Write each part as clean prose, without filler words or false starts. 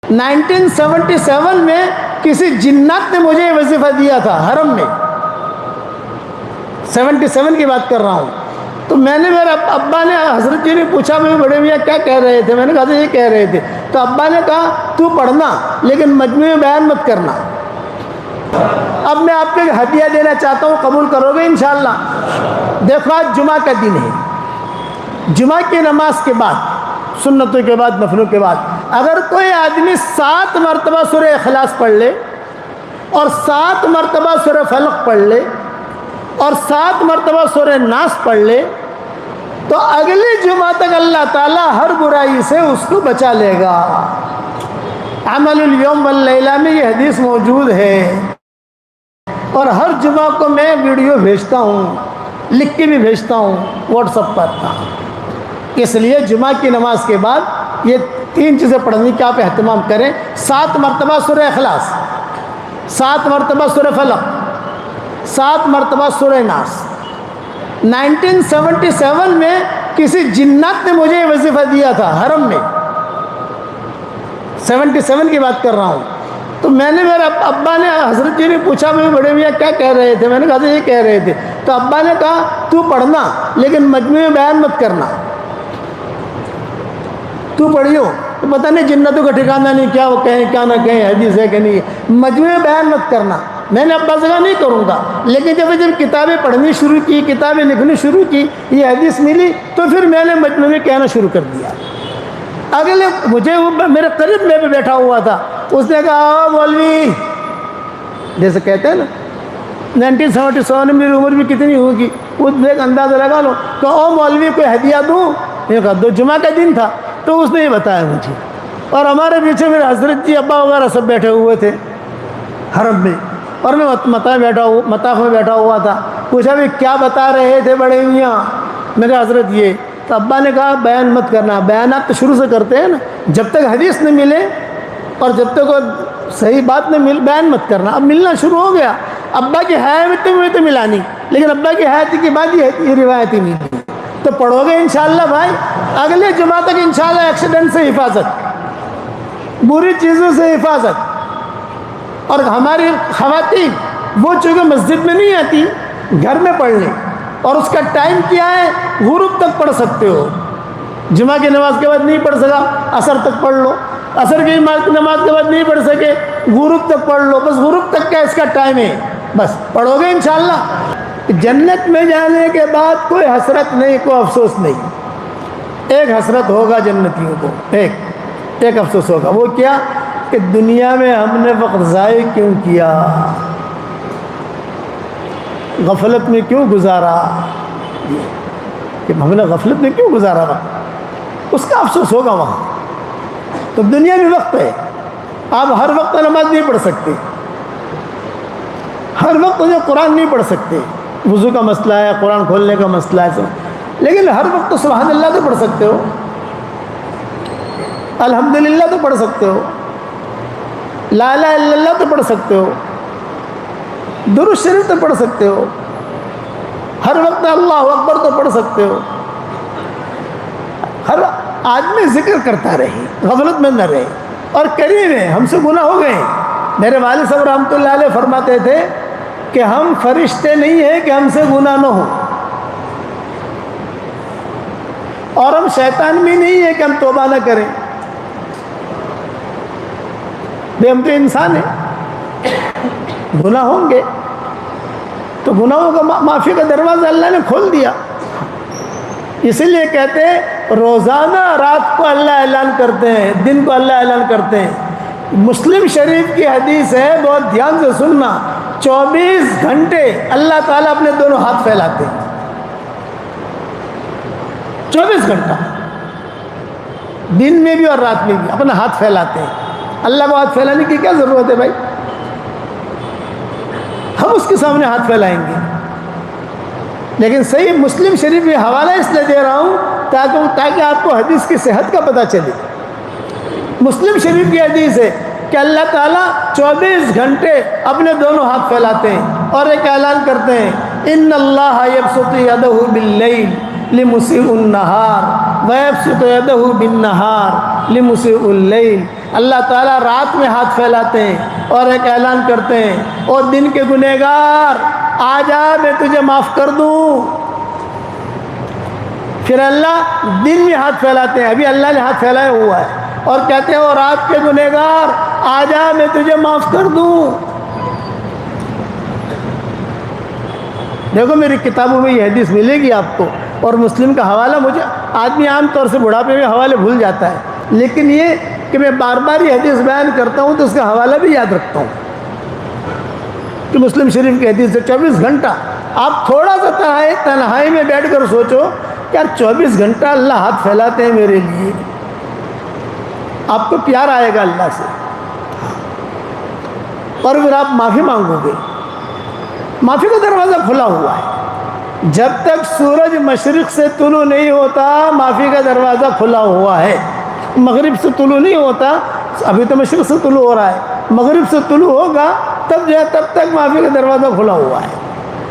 1977 میں کسی جنات نے مجھے وظیفہ دیا تھا حرم میں، 77 کی بات کر رہا ہوں۔ تو میں نے، میرے ابا نے، حضرت جی نے پوچھا میں بڑے میاں کیا کہہ رہے تھے؟ میں نے کہا تھا یہ کہہ رہے تھے۔ تو ابا نے کہا تو پڑھنا لیکن مجموعے بیان مت کرنا۔ اب میں آپ کو ایک ہدیہ دینا چاہتا ہوں، قبول کرو گے انشاءاللہ؟ دیکھو آج جمعہ کا دن ہے، جمعہ کی نماز کے بعد، سنتوں کے بعد، نفلوں کے بعد، اگر کوئی آدمی 7 مرتبہ سورہ اخلاص پڑھ لے اور 7 مرتبہ سورہ فلق پڑھ لے اور 7 مرتبہ سورہ ناس پڑھ لے تو اگلے جمعہ تک اللہ تعالیٰ ہر برائی سے اس کو بچا لے گا۔ عمل الیوم واللیلہ میں یہ حدیث موجود ہے، اور ہر جمعہ کو میں ویڈیو بھیجتا ہوں، لکھ کے بھی بھیجتا ہوں واٹس ایپ پر۔ اس لیے جمعہ کی نماز کے بعد یہ 3 چیزیں پڑھنے کی آپ اہتمام کریں۔ 7 مرتبہ سورہ اخلاص، 7 مرتبہ سورہ فلق، 7 مرتبہ سورہ ناس۔ 1977 میں کسی جنات نے مجھے وظیفہ دیا تھا حرم میں، 77 کی بات کر رہا ہوں۔ تو میں نے، میرے ابا نے، حضرت جی نے پوچھا میں بڑے میاں کیا کہہ رہے تھے؟ میں نے کہا تھا یہ کہہ رہے تھے۔ تو ابا نے کہا تو پڑھنا لیکن مجموعے بیان مت کرنا۔ تو پڑھیو، تو پتہ نہیں جنتوں کا ٹھکانہ نہیں، کیا وہ کہیں کیا نہ کہیں، حدیث ہے کہ نہیں، مجموعے بیان مت کرنا۔ میں نے ابا سے کہا نہیں کروں گا، لیکن جب کتابیں پڑھنی شروع کی، کتابیں لکھنی شروع کی، یہ حدیث ملی تو پھر میں نے مجموعے کہنا شروع کر دیا۔ اگلے مجھے میرے قریب میں بھی بیٹھا ہوا تھا، اس نے کہا مولوی، جیسے کہتے ہیں نا 1977 میں میری عمر بھی کتنی ہوگی، وہ دیکھ اندازہ لگا لو، کہ او مولوی کوئی ہدیہ دوں؟ میں کہا دو، جمعہ کا دن تھا تو اس نے یہ بتایا مجھے، اور ہمارے پیچھے میرے حضرت جی ابا وغیرہ سب بیٹھے ہوئے تھے حرم میں، اور میں مطاف میں بیٹھا ہوا تھا۔ پوچھا بھی کیا بتا رہے تھے بڑے میاں؟ میرے حضرت یہ۔ تو ابا نے کہا بیان مت کرنا۔ بیانات تو شروع سے کرتے ہیں نا، جب تک حدیث نہ ملے اور جب تک صحیح بات نہ مل، بیان مت کرنا۔ اب ملنا شروع ہو گیا، ابا کی حیات میں تو ملا نہیں، لیکن ابا کی حیات کے بعد یہ روایتی ملی۔ تو پڑھو گے انشاءاللہ بھائی، اگلے جمعہ تک انشاءاللہ ایکسیڈنٹ سے حفاظت، بری چیزوں سے حفاظت۔ اور ہماری خواتین وہ چونکہ مسجد میں نہیں آتی، گھر میں پڑھ لیں، اور اس کا ٹائم کیا ہے؟ غروب تک پڑھ سکتے ہو۔ جمعہ کی نماز کے بعد نہیں پڑھ سکا، عصر تک پڑھ لو، عصر کی نماز کے بعد نہیں پڑھ سکے، غروب تک پڑھ لو، بس غروب تک کا اس کا ٹائم ہے، بس پڑھو گے انشاءاللہ۔ جنت میں جانے کے بعد کوئی حسرت نہیں، کوئی افسوس نہیں۔ ایک حسرت ہوگا جنتیوں کو، ایک افسوس ہوگا، وہ کیا؟ کہ دنیا میں ہم نے وقت ضائع کیوں کیا، غفلت میں کیوں گزارا، کہ ہم نے غفلت میں کیوں گزارا وقت، اس کا افسوس ہوگا وہاں۔ تو دنیا میں وقت ہے، آپ ہر وقت نماز نہیں پڑھ سکتے، ہر وقت جو قرآن نہیں پڑھ سکتے، وضو کا مسئلہ ہے، قرآن کھولنے کا مسئلہ ہے، لیکن ہر وقت تو سبحان اللہ تو پڑھ سکتے ہو، الحمدللہ تو پڑھ سکتے ہو، لا الہ الا اللہ تو پڑھ سکتے ہو، درود شریف تو پڑھ سکتے ہو، ہر وقت اللہ اکبر تو پڑھ سکتے ہو۔ ہر آدمی ذکر کرتا رہے، غفلت میں نہ رہے، اور قریب ہے، ہم سے گناہ ہو گئے۔ میرے والد صاحب رحمۃ اللہ علیہ فرماتے تھے کہ ہم فرشتے نہیں ہیں کہ ہم سے گناہ نہ ہو، اور ہم شیطان بھی نہیں ہے کہ ہم توبہ نہ کریں، بے ہم تو انسان ہیں، گناہ ہوں گے تو گناہوں کا معافی کا دروازہ اللہ نے کھول دیا۔ اسی لیے کہتے ہیں روزانہ رات کو اللہ اعلان کرتے ہیں، دن کو اللہ اعلان کرتے ہیں۔ مسلم شریف کی حدیث ہے، بہت دھیان سے سننا، 24 گھنٹے اللہ تعالیٰ اپنے دونوں ہاتھ پھیلاتے ہیں، 24 گھنٹہ، دن میں بھی اور رات میں بھی اپنا ہاتھ پھیلاتے ہیں۔ اللہ کو ہاتھ پھیلانے کی کیا ضرورت ہے بھائی؟ ہم اس کے سامنے ہاتھ پھیلائیں گے۔ لیکن صحیح مسلم شریف میں حوالہ اس لیے دے رہا ہوں تاکہ آپ کو حدیث کی صحت کا پتہ چلے۔ مسلم شریف کی حدیث ہے کہ اللہ تعالیٰ 24 گھنٹے اپنے دونوں ہاتھ پھیلاتے ہیں اور ایک اعلان کرتے ہیں، ان اللہ یبسط یدہ باللیل لمسیء النہار ویبسط یدہ بالنہار لمسیء اللیل، اللہ تعالیٰ رات میں ہاتھ پھیلاتے ہیں اور ایک اعلان کرتے ہیں، او دن کے گنہگار آ جا میں تجھے معاف کر دوں۔ پھر اللہ دن میں ہاتھ پھیلاتے ہیں، ابھی اللہ نے ہاتھ پھیلایا ہوا ہے، اور کہتے ہیں او رات کے گنہگار آ جا میں تجھے معاف کر دوں۔ دیکھو میری کتابوں میں یہ حدیث ملے گی آپ کو، اور مسلم کا حوالہ مجھے آدمی عام طور سے بڑھاپے میں حوالے بھول جاتا ہے، لیکن یہ کہ میں بار بار یہ حدیث بیان کرتا ہوں تو اس کا حوالہ بھی یاد رکھتا ہوں کہ مسلم شریف کی حدیث سے 24 گھنٹہ آپ تھوڑا سا تنہائی میں بیٹھ کر سوچو کہ یار 24 گھنٹہ اللہ ہاتھ پھیلاتے ہیں میرے لیے، آپ کو پیار آئے گا اللہ سے، اور پھر آپ معافی مانگو گے۔ معافی کا دروازہ کھلا ہوا ہے، جب تک سورج مشرق سے طلوع نہیں ہوتا معافی کا دروازہ کھلا ہوا ہے۔ مغرب سے طلوع نہیں ہوتا، ابھی تو مشرق سے طلوع ہو رہا ہے، مغرب سے طلوع ہوگا تب جو ہے تب تک معافی کا دروازہ کھلا ہوا ہے۔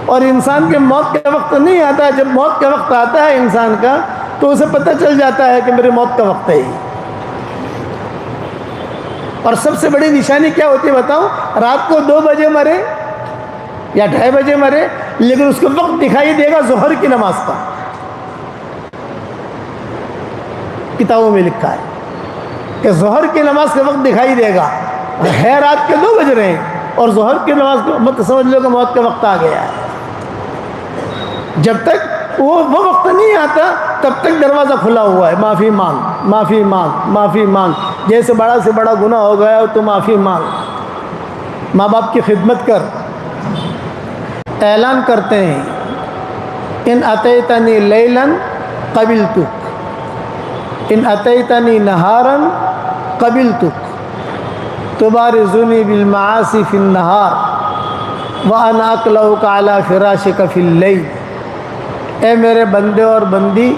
اور انسان کے موت کا وقت نہیں آتا، جب موت کا وقت آتا ہے انسان کا تو اسے پتہ چل جاتا ہے کہ میرے موت کا وقت ہے۔ اور سب سے بڑی نشانی کیا ہوتی ہے بتاؤں؟ رات کو 2 بجے مرے یا 2:30 بجے مرے، لیکن اس کو وقت دکھائی دے گا ظہر کی نماز کا۔ کتابوں میں لکھا ہے کہ ظہر کی نماز کا وقت دکھائی دے گا، ہے رات کے 2 بج رہے ہیں اور ظہر کی نماز کا مت سمجھ لو کہ موت کا وقت آ گیا ہے۔ جب تک وہ وقت نہیں آتا تب تک دروازہ کھلا ہوا ہے، معافی مانگ معافی مانگ معافی مانگ، جیسے بڑا سے بڑا گناہ ہو گیا تو معافی مانگ، ماں باپ کی خدمت کر۔ اعلان کرتے ہیں ان اتیتنی لیلاً قبلتک، ان اتیتنی نہاراً قبلتک، تبارزنی بالمعاصی فی النہار وانا اکلؤک علی فراشک فی اللیل۔ اے میرے بندے اور بندی،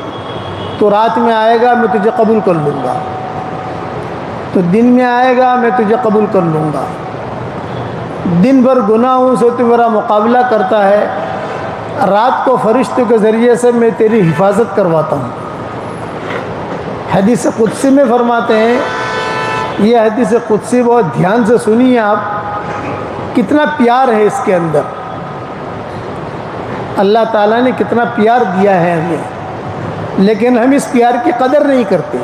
تو رات میں آئے گا میں تجھے قبول کر لوں گا، تو دن میں آئے گا میں تجھے قبول کر لوں گا۔ دن بھر گناہوں سے تو میرا مقابلہ کرتا ہے، رات کو فرشتوں کے ذریعے سے میں تیری حفاظت کرواتا ہوں۔ حدیث قدسی میں فرماتے ہیں، یہ حدیث قدسی بہت دھیان سے سنیے آپ، کتنا پیار ہے اس کے اندر، اللہ تعالیٰ نے کتنا پیار دیا ہے ہمیں، لیکن ہم اس پیار کی قدر نہیں کرتے۔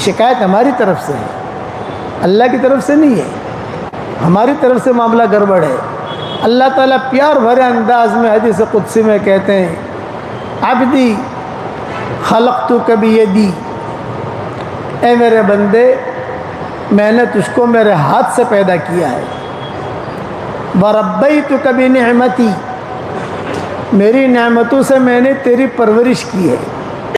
شکایت ہماری طرف سے ہے، اللہ کی طرف سے نہیں ہے، ہماری طرف سے معاملہ گڑبڑ ہے۔ اللہ تعالیٰ پیار بھرے انداز میں حدیث قدسی میں کہتے ہیں، عبدی خلقتک بیدی، اے میرے بندے میں نے تجھ کو میرے ہاتھ سے پیدا کیا ہے، وربیتک بنعمتی، میری نعمتوں سے میں نے تیری پرورش کی ہے۔